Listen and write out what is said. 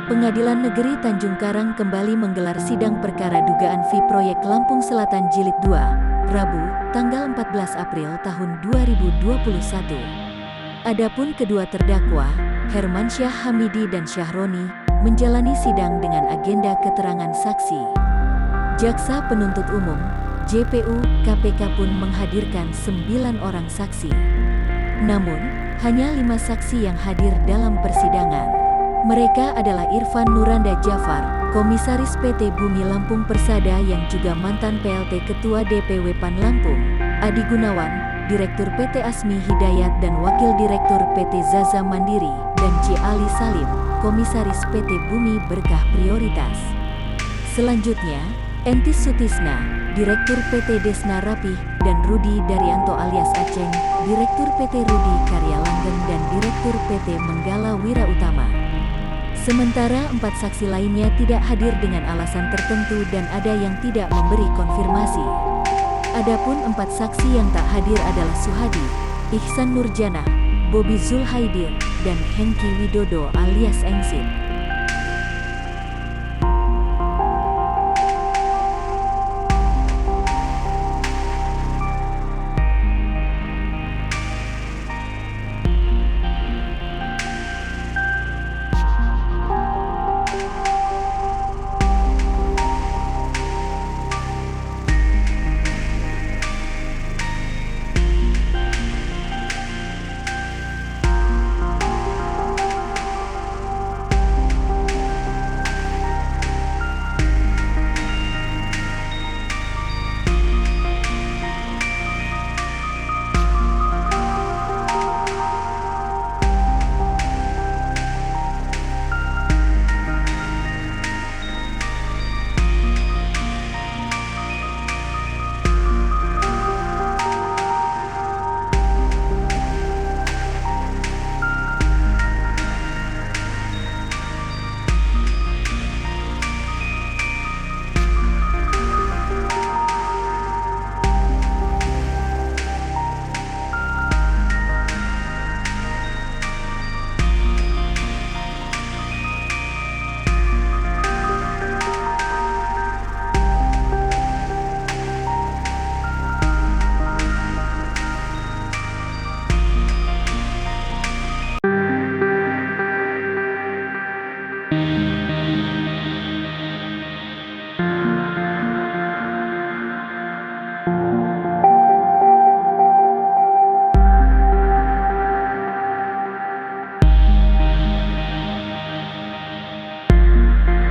Pengadilan Negeri Tanjung Karang kembali menggelar sidang perkara dugaan fee proyek Lampung Selatan Jilid 2, Rabu, tanggal 14 April tahun 2021. Adapun kedua terdakwa, Hermansyah Hamidi dan Syahroni, menjalani sidang dengan agenda keterangan saksi. Jaksa Penuntut Umum, JPU, KPK pun menghadirkan 9 orang saksi. Namun, hanya 5 saksi yang hadir dalam persidangan. Mereka adalah Irfan Nuranda Jafar, Komisaris PT Bumi Lampung Persada yang juga mantan PLT Ketua DPW PAN Lampung, Adi Gunawan, Direktur PT Asmi Hidayat dan Wakil Direktur PT Zaza Mandiri, dan C. Ali Salim, Komisaris PT Bumi Berkah Prioritas. Selanjutnya, Entis Sutisna, Direktur PT Desna Rapih, dan Rudi Daryanto alias Aceng, Direktur PT Rudi Karya Langgeng dan Direktur PT Menggala Wira Utama. Sementara 4 saksi lainnya tidak hadir dengan alasan tertentu dan ada yang tidak memberi konfirmasi. Adapun 4 saksi yang tak hadir adalah Suhadi, Ihsan Nurjanah, Bobi Zulhaidir, dan Hengki Widodo alias Engsit.